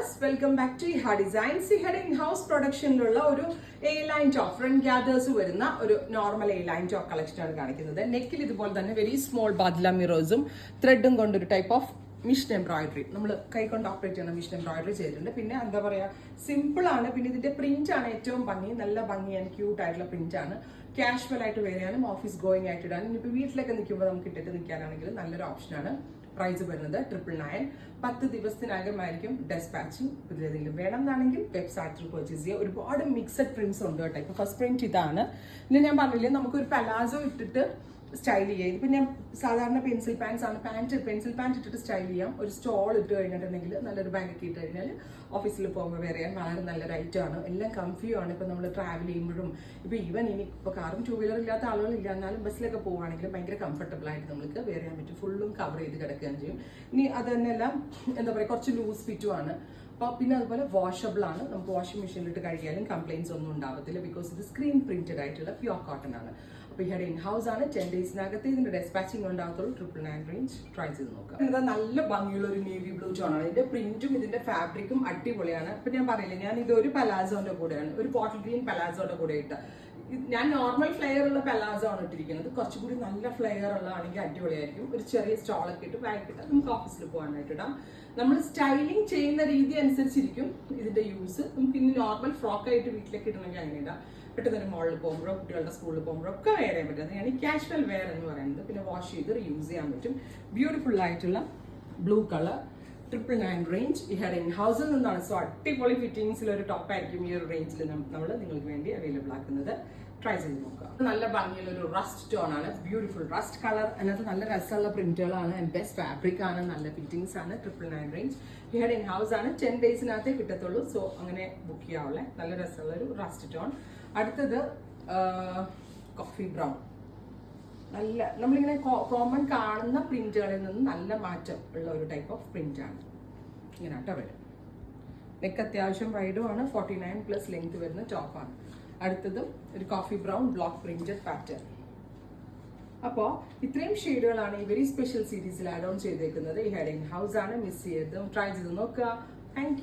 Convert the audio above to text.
Viewers, welcome back to Iha designs. ഇഹയുടെ in house പ്രൊഡക്ഷനിലുള്ള ഒരു a line top, front gathers വരുന്ന ഒരു നോർമൽ എ ലൈൻ ടോപ്പ് കളക്ഷനാണ് കാണിക്കുന്നത്. നെക്കിൽ ഇതുപോലെ തന്നെ വെരി സ്മോൾ ബാദ്ല മിറേഴ്സും ത്രെഡും കൊണ്ടൊരു ടൈപ്പ് ഓഫ് മിഷൻ എംബ്രോയിഡറി, നമ്മൾ കൈ കൊണ്ട് ഓപ്പറേറ്റ് ചെയ്യുന്ന മിഷൻ എംബ്രോയിഡറി ചെയ്തിട്ടുണ്ട്. പിന്നെ എന്താ പറയുക, സിമ്പിൾ ആണ്. പിന്നെ ഇതിന്റെ പ്രിന്റ് ആണ് ഏറ്റവും ഭംഗി, നല്ല ഭംഗിയാണ്, ക്യൂട്ട് ആയിട്ടുള്ള പ്രിന്റ് ആണ്. കാഷ്വൽ ആയിട്ട് വരാനും ഓഫീസ് ഗോയിങ് ആയിട്ട് ഇടാനും ഇനിയിപ്പോൾ വീട്ടിലൊക്കെ നിൽക്കുമ്പോൾ നമുക്ക് ഇട്ടിട്ട് നിൽക്കാനാണെങ്കിൽ നല്ലൊരു ഓപ്ഷനാണ്. പ്രൈസ് വരുന്നത് 999. 10 ദിവസത്തിനകമായിരിക്കും ഡെസ്പാച്ചിങ്. ഇതിലേതെങ്കിലും വേണം എന്നാണെങ്കിൽ വെബ്സൈറ്റിൽ പർച്ചേസ് ചെയ്യുക. ഒരുപാട് മിക്സഡ് പ്രിന്റ്സ് ഉണ്ട് കേട്ടോ. ഇപ്പോൾ ഫസ്റ്റ് പ്രിന്റ് ഇതാണ്. പിന്നെ ഞാൻ പറഞ്ഞില്ലേ, നമുക്കൊരു പലാസോ ഇട്ടിട്ട് സ്റ്റൈൽ ചെയ്യാം. ഇതിപ്പോൾ ഞാൻ സാധാരണ പെൻസിൽ പാൻസ് ആണ്, പെൻസിൽ പാൻറ് ഇട്ടിട്ട് സ്റ്റൈൽ ചെയ്യാം. ഒരു സ്റ്റോൾ ഇട്ട് കഴിഞ്ഞിട്ടുണ്ടെങ്കിൽ നല്ലൊരു ബാഗൊക്കെ ഇട്ട് കഴിഞ്ഞാൽ ഓഫീസിൽ പോകുമ്പോൾ വേറെ വളരെ നല്ലൊരു ഐറ്റം ആണ്. എല്ലാം കംഫിയാണ്. ഇപ്പോൾ നമ്മൾ ട്രാവൽ ചെയ്യുമ്പോഴും ഇപ്പോൾ ഈവൻ ഇനി ഇപ്പോൾ കാറും ടൂ വീലർ ഇല്ലാത്ത ആളുകളില്ല, എന്നാലും ബസ്സിലൊക്കെ പോകുവാണെങ്കിലും ഭയങ്കര കംഫർട്ടബിൾ ആയിട്ട് നമുക്ക് വെയർ ചെയ്യാൻ പറ്റും. ഫുള്ളും കവർ ചെയ്ത് കിടക്കുകയും ചെയ്യും. ഇനി അത് തന്നെയെല്ലാം എന്താ പറയുക, കുറച്ച് ലൂസ് ഫിറ്റും ആണ്. അപ്പോൾ പിന്നെ അതുപോലെ വാഷബിൾ ആണ്. നമുക്ക് വാഷിംഗ് മെഷീനിലിട്ട് കഴിയാലും കംപ്ലയിൻസ് ഒന്നും ഉണ്ടാവത്തില്ല. ബിക്കോസ് ഇത് സ്ക്രീൻ പ്രിന്റഡ് ആയിട്ടുള്ള പ്യുവർ കോട്ടൺ ആണ്. അപ്പോൾ ഇവിടെ ഇൻഹൗസ് ആണ്. 10 ഡേയ്സിനകത്ത് ഇതിന്റെ ഡെസ്പാച്ചിങ് ഉണ്ടാകത്തുള്ളൂ. 999 റേഞ്ച് ട്രൈ ചെയ്ത് നോക്കാം. ഇത് നല്ല ഭംഗിയുള്ള ഒരു നേവി ബ്ലൂ ടോൺ ആണ്. ഇതിന്റെ പ്രിന്റും ഇതിന്റെ ഫാബ്രിക്കും അടിപൊളിയാണ്. ഇപ്പൊ ഞാൻ പറയില്ലേ, ഞാൻ ഇതൊരു പലാസോന്റെ കൂടെയാണ്, ഒരു ബോട്ടിൽ ഗ്രീൻ പലാസോന്റെ കൂടെ ഇട്ട. ഞാൻ നോർമൽ ഫ്ലെയർ ഉള്ള പലാസോ ആണ് ഇട്ടിരിക്കുന്നത്. കുറച്ചുകൂടി നല്ല ഫ്ലെയർ ഉള്ളതാണെങ്കിൽ അടിപൊളിയായിരിക്കും. ഒരു ചെറിയ സ്റ്റോളൊക്കെ ഇട്ട് ബാഗ് ഇട്ട് നമുക്ക് ഓഫീസിൽ പോകാനായിട്ട് ഇടാം. നമ്മൾ സ്റ്റൈലിംഗ് ചെയ്യുന്ന രീതി അനുസരിച്ചിരിക്കും ഇതിന്റെ യൂസ്. നമുക്ക് ഇനി നോർമൽ ഫ്രോക്ക് ആയിട്ട് വീട്ടിലേക്ക് ഇടണമെങ്കിൽ അങ്ങനെ ഇടാം. പെട്ടെന്ന് മോളിൽ പോകുമ്പോഴോ കുട്ടികളുടെ സ്കൂളിൽ പോകുമ്പോഴോ ഒക്കെ വെയർ ചെയ്യാൻ പറ്റും. അതാണ് കാഷ്വൽ വെയർ എന്ന് പറയുന്നത്. പിന്നെ വാഷ് ചെയ്ത് റീയൂസ് ചെയ്യാൻ പറ്റും. ബ്യൂട്ടിഫുൾ ആയിട്ടുള്ള ബ്ലൂ കളർ, 999 റേഞ്ച്. ഇഹയുടെ ഇൻഹൗസിൽ നിന്നാണ്. സോ അടിപൊളി ഫിറ്റിംഗ്സിൽ ഒരു ടോപ്പ് ആയിരിക്കും ഈ ഒരു റേഞ്ചിൽ നമ്മൾ നിങ്ങൾക്ക് വേണ്ടി അവൈലബിൾ ആക്കുന്നത്. ട്രൈ ചെയ്ത് നോക്കുക. നല്ല ഭംഗിയുള്ള ഒരു റസ്റ്റ് ടോൺ ആണ്, ബ്യൂട്ടിഫുൾ റസ്റ്റ് കളർ. അതിനകത്ത് നല്ല രസമുള്ള പ്രിന്റുകളാണ്, ബെസ്റ്റ് ഫാബ്രിക് ആണ്, നല്ല ഫിറ്റിംഗ്സ് ആണ്. 999 റേഞ്ച്. ഇഹയുടെ ഇൻഹൗസ് ആണ്. 10 ഡേയ്സിനകത്തേ കിട്ടത്തുള്ളൂ. സോ അങ്ങനെ ബുക്ക് ചെയ്യാവുള്ള നല്ല രസമുള്ള ഒരു റസ്റ്റ് ടോൺ. അടുത്തത് കോഫി ബ്രൗൺ. നല്ല നമ്മളിങ്ങനെ കോമൺ കാണുന്ന പ്രിന്റുകളിൽ നിന്ന് നല്ല മാറ്റം ഉള്ള ഒരു ടൈപ്പ് ഓഫ് പ്രിന്റ് ആണ്. ഇങ്ങനെ ആട്ടോ വരും. നെക്ക് അത്യാവശ്യം വൈഡും ആണ്. 49+ ലെങ്ത് വരുന്ന ടോപ്പാണ്. അടുത്തതും ഒരു coffee brown block printed pattern. അപ്പോൾ ഇത്രയും ഷെയ്ഡുകളാണ് ഈ വെരി സ്പെഷ്യൽ സീരീസിൽ ആഡ് ഓൺ ചെയ്തേക്കുന്നത്. ഈ ഹെഡിങ് ഹൗസ് ആണ്. മിസ് ചെയ്തതും ട്രൈ ചെയ്ത് നോക്കുക. Thank you.